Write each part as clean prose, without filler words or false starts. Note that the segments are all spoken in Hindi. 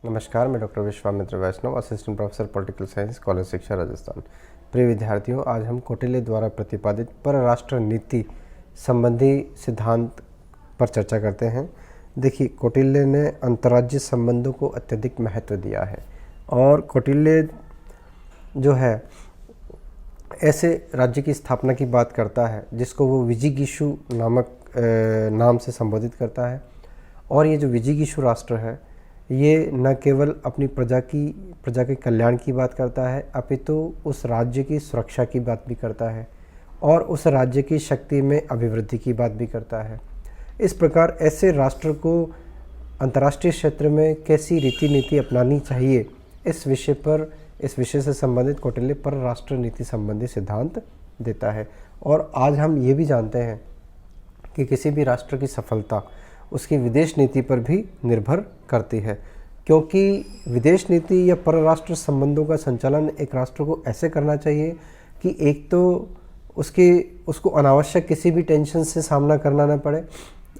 नमस्कार, मैं doctor Vishwamitra Vaishnav, assistant professor political science, college शिक्षा, राजस्थान। प्रिय विद्यार्थियों, आज हम कौटिल्य द्वारा प्रतिपादित परराष्ट्र नीति संबंधी सिद्धांत पर चर्चा करते हैं। देखिए, कौटिल्य ने अंतर्राज्यीय संबंधों को अत्यधिक महत्व दिया है और कौटिल्य जो है ऐसे राज्य की स्थापना की बात करता है जिसको वो विजिगीषु नामक नाम से संबोधित करता है। और ये जो विजिगीषु राष्ट्र है ये न केवल अपनी प्रजा के कल्याण की बात करता है, अपितु उस राज्य की सुरक्षा की बात भी करता है और उस राज्य की शक्ति में अभिवृद्धि की बात भी करता है। इस प्रकार ऐसे राष्ट्र को अंतर्राष्ट्रीय क्षेत्र में कैसी रीति नीति अपनानी चाहिए, इस विषय से संबंधित कौटिल्य परराष्ट्र नीति संबंधी सिद्धांत देता है। और आज हम ये भी जानते हैं कि किसी भी राष्ट्र की सफलता उसकी विदेश नीति पर भी निर्भर करती है, क्योंकि विदेश नीति या परराष्ट्र संबंधों का संचालन एक राष्ट्र को ऐसे करना चाहिए कि एक तो उसको अनावश्यक किसी भी टेंशन से सामना करना न पड़े,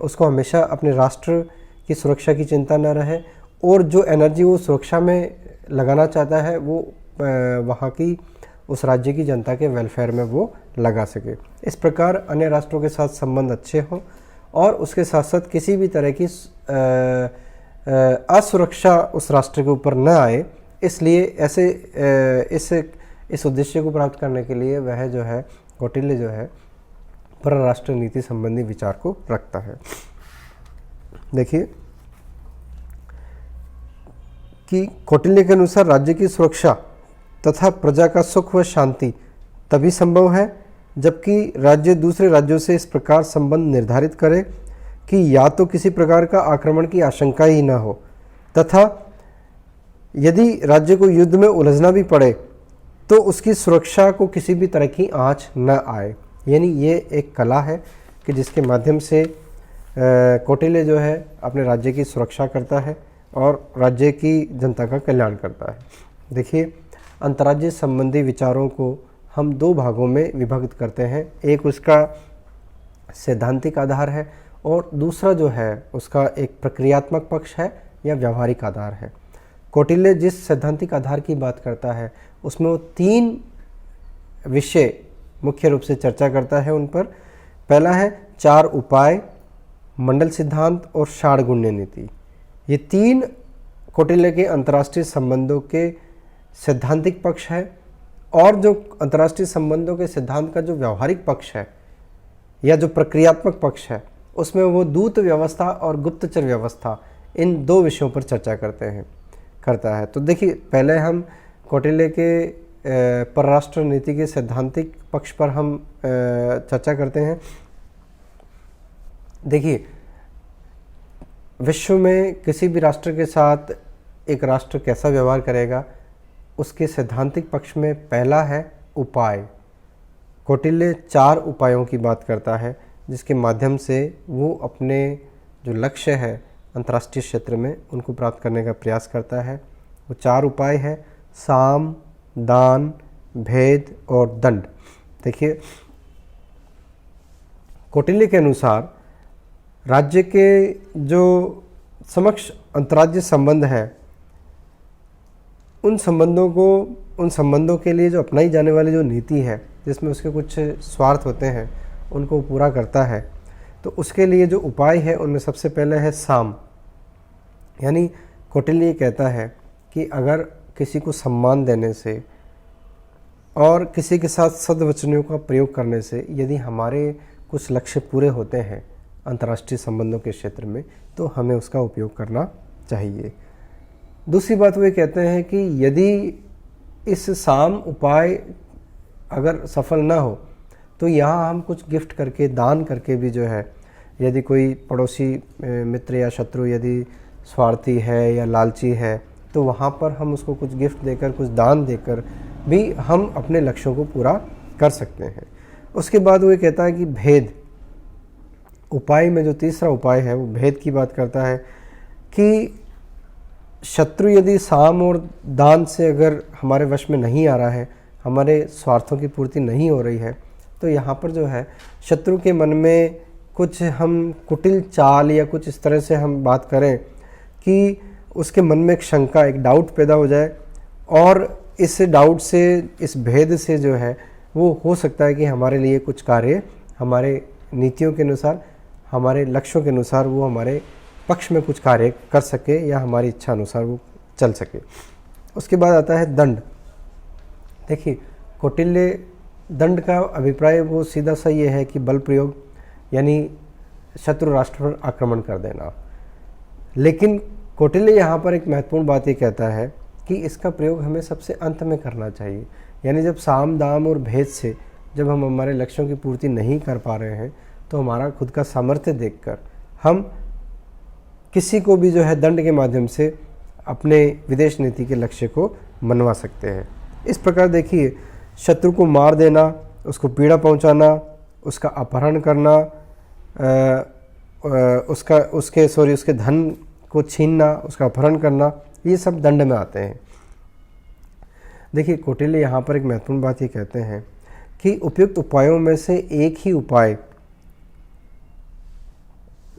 उसको हमेशा अपने राष्ट्र की सुरक्षा की चिंता न रहे और जो एनर्जी वो सुरक्षा में लगाना चाहता है वो वहाँ की उस राज्य की जनता के वेलफेयर में वो लगा सके। इस प्रकार अन्य राष्ट्रों के साथ संबंध अच्छे हों और उसके साथ साथ किसी भी तरह की असुरक्षा उस राष्ट्र के ऊपर न आए, इसलिए इस उद्देश्य को प्राप्त करने के लिए वह जो है कौटिल्य जो है परराष्ट्र नीति संबंधी विचार को रखता है। देखिए कि कौटिल्य के अनुसार राज्य की सुरक्षा तथा प्रजा का सुख व शांति तभी संभव है जबकि राज्य दूसरे राज्यों से इस प्रकार संबंध निर्धारित करे कि या तो किसी प्रकार का आक्रमण की आशंका ही न हो, तथा यदि राज्य को युद्ध में उलझना भी पड़े तो उसकी सुरक्षा को किसी भी तरह की आंच न आए। यानी ये एक कला है कि जिसके माध्यम से कौटिल्य जो है अपने राज्य की सुरक्षा करता है और राज्य की जनता का कल्याण करता है। देखिए, अंतर्राज्यीय संबंधी विचारों को हम दो भागों में विभाजित करते हैं। एक उसका सैद्धांतिक आधार है और दूसरा जो है उसका एक प्रक्रियात्मक पक्ष है या व्यावहारिक आधार है। कौटिल्य जिस सैद्धांतिक आधार की बात करता है उसमें वो तीन विषय मुख्य रूप से चर्चा करता है उन पर। पहला है चार उपाय, मंडल सिद्धांत और षाड्गुण्य नीति। ये तीन कौटिल्य के अंतर्राष्ट्रीय संबंधों के सैद्धांतिक पक्ष है और जो अंतर्राष्ट्रीय संबंधों के सिद्धांत का जो व्यावहारिक पक्ष है या जो प्रक्रियात्मक पक्ष है उसमें वो दूत व्यवस्था और गुप्तचर व्यवस्था, इन दो विषयों पर चर्चा करता है। तो देखिए, पहले हम कौटिल्य के परराष्ट्र नीति के सैद्धांतिक पक्ष पर हम चर्चा करते हैं। देखिए, विश्व में किसी भी राष्ट्र के साथ एक राष्ट्र कैसा व्यवहार करेगा, उसके सैद्धांतिक पक्ष में पहला है उपाय। कौटिल्य चार उपायों की बात करता है जिसके माध्यम से वो अपने जो लक्ष्य है अंतर्राष्ट्रीय क्षेत्र में उनको प्राप्त करने का प्रयास करता है। वो चार उपाय है साम, दान, भेद और दंड। देखिए, कौटिल्य के अनुसार राज्य के जो समक्ष अंतर्राज्यीय संबंध है उन संबंधों के लिए जो अपनाई जाने वाली जो नीति है जिसमें उसके कुछ स्वार्थ होते हैं उनको पूरा करता है। तो उसके लिए जो उपाय है उनमें सबसे पहले है साम। यानी कौटिल्य ये कहता है कि अगर किसी को सम्मान देने से और किसी के साथ सद्वचनों का प्रयोग करने से यदि हमारे कुछ लक्ष्य पूरे होते हैं अंतर्राष्ट्रीय संबंधों के क्षेत्र में, तो हमें उसका उपयोग करना चाहिए। दूसरी बात वो ये कहते हैं कि यदि इस साम उपाय अगर सफल ना हो तो यहाँ हम कुछ गिफ्ट करके, दान करके भी जो है, यदि कोई पड़ोसी मित्र या शत्रु यदि स्वार्थी है या लालची है तो वहाँ पर हम उसको कुछ गिफ्ट देकर, कुछ दान देकर भी हम अपने लक्ष्यों को पूरा कर सकते हैं। उसके बाद वो ये कहता है कि भेद उपाय में जो तीसरा उपाय है वो भेद की बात करता है कि शत्रु यदि साम और दान से अगर हमारे वश में नहीं आ रहा है, हमारे स्वार्थों की पूर्ति नहीं हो रही है, तो यहाँ पर जो है शत्रु के मन में कुछ हम कुटिल चाल या कुछ इस तरह से हम बात करें कि उसके मन में एक शंका, एक डाउट पैदा हो जाए, और इस डाउट से, इस भेद से जो है वो हो सकता है कि हमारे लिए कुछ कार्य हमारे नीतियों के अनुसार, हमारे लक्ष्यों के अनुसार वो हमारे पक्ष में कुछ कार्य कर सके या हमारी इच्छा अनुसार वो चल सके। उसके बाद आता है दंड। देखिए, कौटिल्य दंड का अभिप्राय वो सीधा सा ये है कि बल प्रयोग, यानी शत्रु राष्ट्र पर आक्रमण कर देना। लेकिन कौटिल्य यहाँ पर एक महत्वपूर्ण बात ये कहता है कि इसका प्रयोग हमें सबसे अंत में करना चाहिए, यानी जब साम दाम और भेद से जब हम हमारे लक्ष्यों की पूर्ति नहीं कर पा रहे हैं तो हमारा खुद का सामर्थ्य देखकर हम किसी को भी जो है दंड के माध्यम से अपने विदेश नीति के लक्ष्य को मनवा सकते हैं। इस प्रकार देखिए, शत्रु को मार देना, उसको पीड़ा पहुंचाना, उसका अपहरण करना, उसके धन को छीनना, उसका अपहरण करना, ये सब दंड में आते हैं। देखिए, कौटिल्य यहाँ पर एक महत्वपूर्ण बात ये कहते हैं कि उपयुक्त उपायों में से एक ही उपाय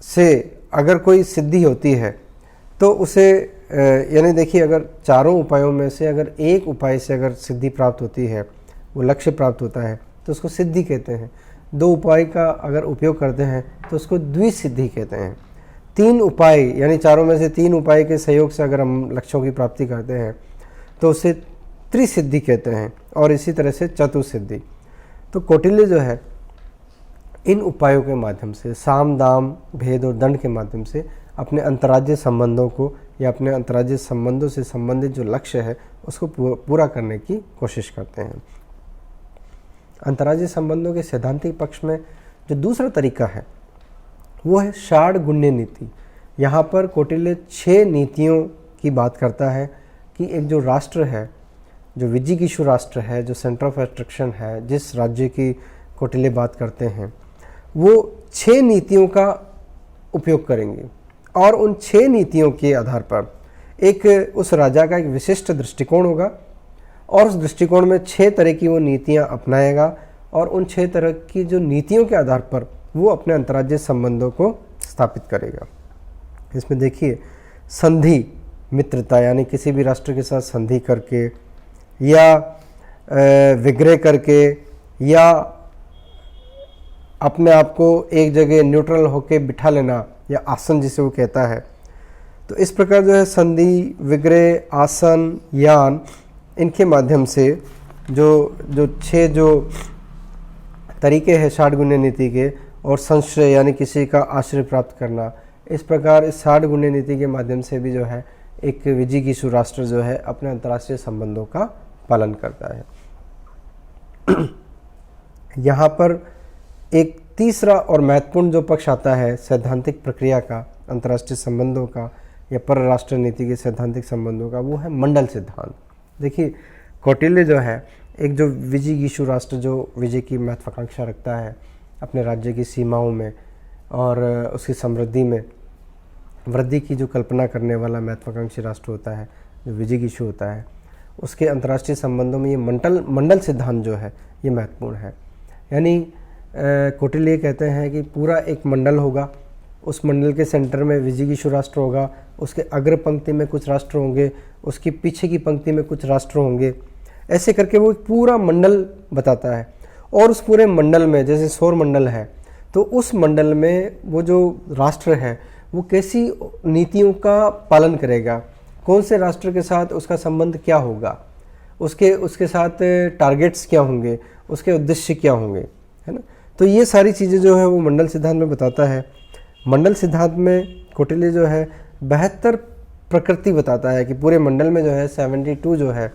से अगर कोई सिद्धि होती है तो उसे, यानी देखिए, अगर चारों उपायों में से अगर एक उपाय से अगर सिद्धि प्राप्त होती है, वो लक्ष्य प्राप्त होता है, तो उसको सिद्धि कहते हैं। दो उपाय का अगर उपयोग करते हैं तो उसको द्विसिद्धि कहते हैं। तीन उपाय, यानी चारों में से तीन उपाय के सहयोग से अगर हम लक्ष्यों की प्राप्ति करते हैं तो उसे त्रिसिद्धि कहते हैं, और इसी तरह से चतुर्सिद्धि। तो कौटिल्य जो है इन उपायों के माध्यम से, साम दाम भेद और दंड के माध्यम से अपने अंतर्राज्यीय संबंधों को या अपने अंतर्राज्यीय संबंधों से संबंधित जो लक्ष्य है उसको पूरा करने की कोशिश करते हैं। अंतर्राज्यीय संबंधों के सैद्धांतिक पक्ष में जो दूसरा तरीका है वो है षाड्गुण्य नीति। यहाँ पर कौटिल्य 6 नीतियों की बात करता है कि एक जो राष्ट्र है, जो विजिगीषु राष्ट्र है, जो सेंटर ऑफ एट्रैक्शन है, जिस राज्य की कौटिल्य बात करते हैं, वो 6 नीतियों का उपयोग करेंगे, और उन 6 नीतियों के आधार पर एक उस राजा का एक विशिष्ट दृष्टिकोण होगा, और उस दृष्टिकोण में 6 तरह की वो नीतियाँ अपनाएगा, और उन 6 तरह की जो नीतियों के आधार पर वो अपने अंतर्राज्यीय संबंधों को स्थापित करेगा। इसमें देखिए, संधि मित्रता, यानी किसी भी राष्ट्र के साथ संधि करके या विग्रह करके या अपने आप को एक जगह न्यूट्रल होके बिठा लेना, या आसन जिसे वो कहता है। तो इस प्रकार जो है संधि, विग्रह, आसन, यान, इनके माध्यम से जो 6 जो तरीके हैं षाड्गुण्य नीति के, और संश्रय यानी किसी का आश्रय प्राप्त करना, इस प्रकार इस षाड्गुण्य नीति के माध्यम से भी जो है एक विजिगीषु राष्ट्र जो है अपने अंतर्राष्ट्रीय संबंधों का पालन करता है। यहाँ पर एक तीसरा और महत्वपूर्ण जो पक्ष आता है सैद्धांतिक प्रक्रिया का, अंतर्राष्ट्रीय संबंधों का या परराष्ट्र नीति के सैद्धांतिक संबंधों का, वो है मंडल सिद्धांत। देखिए, कौटिल्य जो है एक जो विजिगीषु राष्ट्र जो विजय की महत्वाकांक्षा रखता है अपने राज्य की सीमाओं में और उसकी समृद्धि में वृद्धि की जो कल्पना करने वाला महत्वाकांक्षी राष्ट्र होता है, जो विजिगीषु होता है, उसके अंतर्राष्ट्रीय संबंधों में ये मंडल सिद्धांत जो है ये महत्वपूर्ण है। यानी कौटिल्य कहते हैं कि पूरा एक मंडल होगा, उस मंडल के सेंटर में विजिगीषु राष्ट्र होगा, उसके अग्र पंक्ति में कुछ राष्ट्र होंगे, उसकी पीछे की पंक्ति में कुछ राष्ट्र होंगे, ऐसे करके वो पूरा मंडल बताता है। और उस पूरे मंडल में, जैसे सौर मंडल है, तो उस मंडल में वो जो राष्ट्र है वो कैसी नीतियों का पालन करेगा, कौन से राष्ट्र के साथ उसका संबंध क्या होगा, उसके साथ टारगेट्स क्या होंगे, उसके उद्देश्य क्या होंगे, है ना। तो ये सारी चीज़ें जो है वो मंडल सिद्धांत में बताता है। मंडल सिद्धांत में कौटिल्य जो है 72 प्रकृति बताता है कि पूरे मंडल में जो है 72 जो है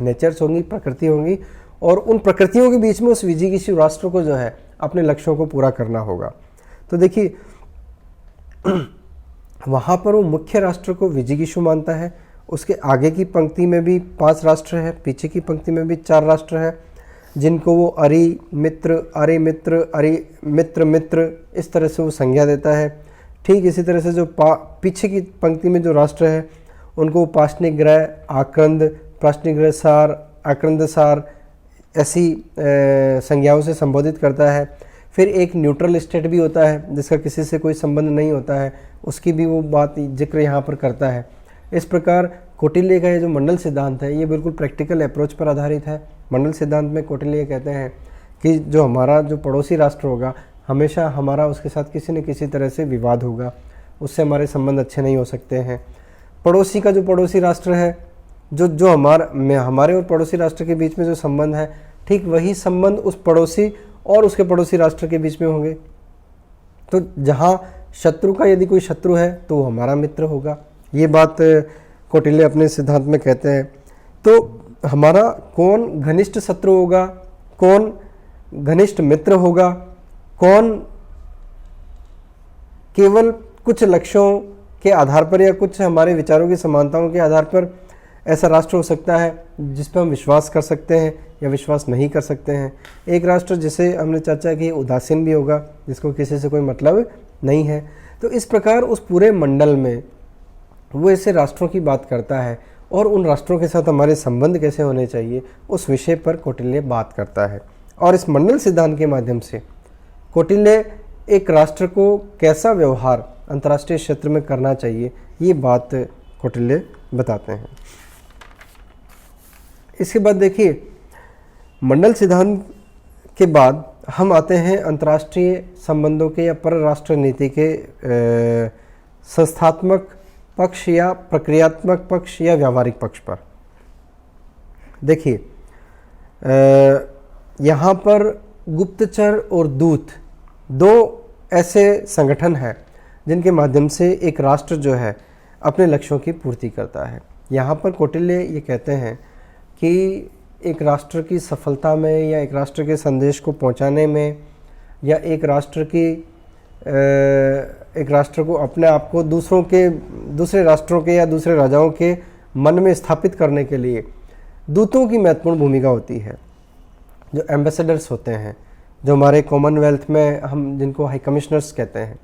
नेचर्स होंगी, प्रकृति होंगी, और उन प्रकृतियों के बीच में उस विजिगीषु राष्ट्र को जो है अपने लक्ष्यों को पूरा करना होगा। तो देखिए, वहाँ पर वो मुख्य राष्ट्र को विजिगीषु मानता है, उसके आगे की पंक्ति में भी 5 राष्ट्र है, पीछे की पंक्ति में भी 4 राष्ट्र है, जिनको वो अरि मित्र, अरे मित्र, अरे मित्र मित्र, इस तरह से वो संज्ञा देता है। ठीक इसी तरह से जो पीछे की पंक्ति में जो राष्ट्र है उनको पाषाणिक ग्रह, आक्रंद, पाषाणिक ग्रह सार, आक्रंद सार, ऐसी संज्ञाओं से संबोधित करता है। फिर एक न्यूट्रल स्टेट भी होता है जिसका किसी से कोई संबंध नहीं होता है, उसकी भी वो बात जिक्र यहाँ पर करता है। इस प्रकार कौटिल्य का ये जो मंडल सिद्धांत है ये बिल्कुल प्रैक्टिकल अप्रोच पर आधारित है। मंडल सिद्धांत में कौटिल्य कहते हैं कि जो हमारा जो पड़ोसी राष्ट्र होगा हमेशा हमारा उसके साथ किसी न किसी तरह से विवाद होगा, उससे हमारे संबंध अच्छे नहीं हो सकते हैं। पड़ोसी का जो पड़ोसी राष्ट्र है, जो हमारे और पड़ोसी राष्ट्र के बीच में जो संबंध है, ठीक वही संबंध उस पड़ोसी और उसके पड़ोसी राष्ट्र के बीच में होंगे। तो जहाँ शत्रु का यदि कोई शत्रु है तो वो हमारा मित्र होगा। ये बात कौटिल्य अपने सिद्धांत में कहते हैं। तो हमारा कौन घनिष्ठ शत्रु होगा, कौन घनिष्ठ मित्र होगा, कौन केवल कुछ लक्ष्यों के आधार पर या कुछ हमारे विचारों की समानताओं के आधार पर ऐसा राष्ट्र हो सकता है जिस पर हम विश्वास कर सकते हैं या विश्वास नहीं कर सकते हैं। एक राष्ट्र जिसे हमने चर्चा की उदासीन भी होगा, जिसको किसी से कोई मतलब नहीं है। तो इस प्रकार उस पूरे मंडल में वो ऐसे राष्ट्रों की बात करता है और उन राष्ट्रों के साथ हमारे संबंध कैसे होने चाहिए उस विषय पर कौटिल्य बात करता है। और इस मंडल सिद्धांत के माध्यम से कौटिल्य एक राष्ट्र को कैसा व्यवहार अंतर्राष्ट्रीय क्षेत्र में करना चाहिए ये बात कौटिल्य बताते हैं। इसके बाद देखिए, मंडल सिद्धांत के बाद हम आते हैं अंतर्राष्ट्रीय संबंधों के या परराष्ट्र नीति के संस्थात्मक पक्ष या प्रक्रियात्मक पक्ष या व्यावहारिक पक्ष पर। देखिए, यहाँ पर गुप्तचर और दूत दो ऐसे संगठन हैं जिनके माध्यम से एक राष्ट्र जो है अपने लक्ष्यों की पूर्ति करता है। यहाँ पर कौटिल्य ये कहते हैं कि एक राष्ट्र की सफलता में या एक राष्ट्र के संदेश को पहुँचाने में या एक राष्ट्र को अपने आप को दूसरे राष्ट्रों के या दूसरे राजाओं के मन में स्थापित करने के लिए दूतों की महत्वपूर्ण भूमिका होती है। जो एम्बेसडर्स होते हैं, जो हमारे कॉमनवेल्थ में हम जिनको हाई कमिश्नर्स कहते हैं,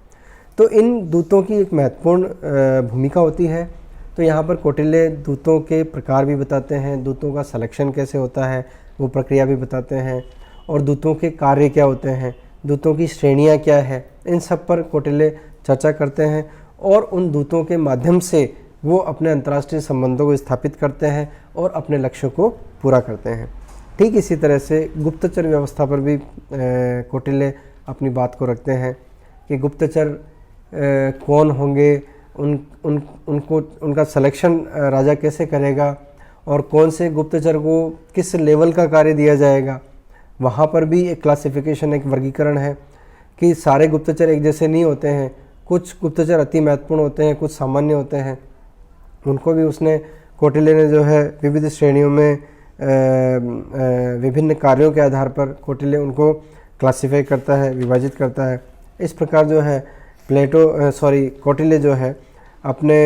तो इन दूतों की एक महत्वपूर्ण भूमिका होती है। तो यहाँ पर कौटिल्य दूतों के प्रकार भी बताते हैं, दूतों का सिलेक्शन कैसे होता है वो प्रक्रिया भी बताते हैं, और दूतों के कार्य क्या होते हैं, दूतों की श्रेणियाँ क्या है, इन सब पर कौटिल्य चर्चा करते हैं। और उन दूतों के माध्यम से वो अपने अंतर्राष्ट्रीय संबंधों को स्थापित करते हैं और अपने लक्ष्यों को पूरा करते हैं। ठीक इसी तरह से गुप्तचर व्यवस्था पर भी कौटिल्य अपनी बात को रखते हैं कि गुप्तचर कौन होंगे, उनका सिलेक्शन राजा कैसे करेगा और कौन से गुप्तचर को किस लेवल का कार्य दिया जाएगा। वहाँ पर भी एक क्लासिफिकेशन, एक वर्गीकरण है कि सारे गुप्तचर एक जैसे नहीं होते हैं, कुछ गुप्तचर अति महत्वपूर्ण होते हैं, कुछ सामान्य होते हैं। उनको भी कौटिल्य ने जो है विविध श्रेणियों में विभिन्न कार्यों के आधार पर कौटिल्य उनको क्लासिफाई करता है, विभाजित करता है। इस प्रकार जो है कौटिल्य जो है अपने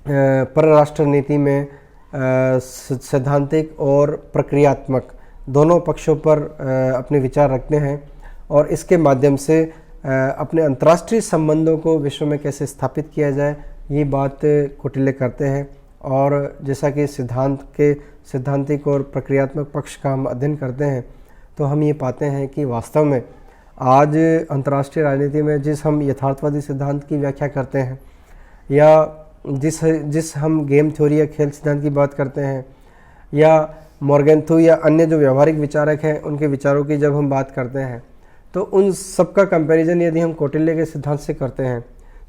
परराष्ट्र नीति में सैद्धांतिक और प्रक्रियात्मक दोनों पक्षों पर अपने विचार रखते हैं और इसके माध्यम से अपने अंतर्राष्ट्रीय संबंधों को विश्व में कैसे स्थापित किया जाए ये बात कौटिल्य करते हैं। और जैसा कि सैद्धांतिक और प्रक्रियात्मक पक्ष का हम अध्ययन करते हैं तो हम ये पाते हैं कि वास्तव में आज अंतर्राष्ट्रीय राजनीति में जिस हम यथार्थवादी सिद्धांत की व्याख्या करते हैं या जिस हम गेम थ्योरी या खेल सिद्धांत की बात करते हैं या मॉर्गेंथु या अन्य जो व्यवहारिक विचारक हैं उनके विचारों की जब हम बात करते हैं तो उन सब का कंपैरिजन यदि हम कौटिल्य के सिद्धांत से करते हैं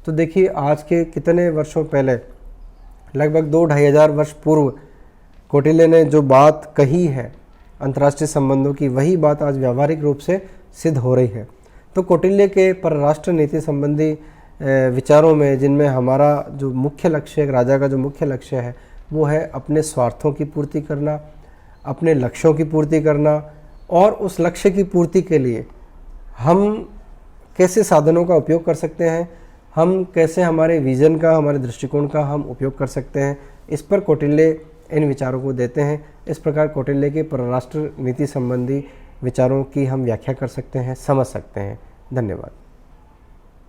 तो देखिए आज के कितने वर्षों पहले, लगभग 2-2.5 हज़ार वर्ष पूर्व कौटिल्य ने जो बात कही है अंतर्राष्ट्रीय संबंधों की, वही बात आज व्यावहारिक रूप से सिद्ध हो रही है। तो कौटिल्य के परराष्ट्र नीति संबंधी विचारों में जिनमें हमारा जो मुख्य लक्ष्य है, राजा का जो मुख्य लक्ष्य है वो है अपने स्वार्थों की पूर्ति करना, अपने लक्ष्यों की पूर्ति करना, और उस लक्ष्य की पूर्ति के लिए हम कैसे साधनों का उपयोग कर सकते हैं, हम कैसे हमारे विज़न का, हमारे दृष्टिकोण का हम उपयोग कर सकते हैं, इस पर कौटिल्य इन विचारों को देते हैं। इस प्रकार कौटिल्य के परराष्ट्र नीति संबंधी विचारों की हम व्याख्या कर सकते हैं, समझ सकते हैं। धन्यवाद।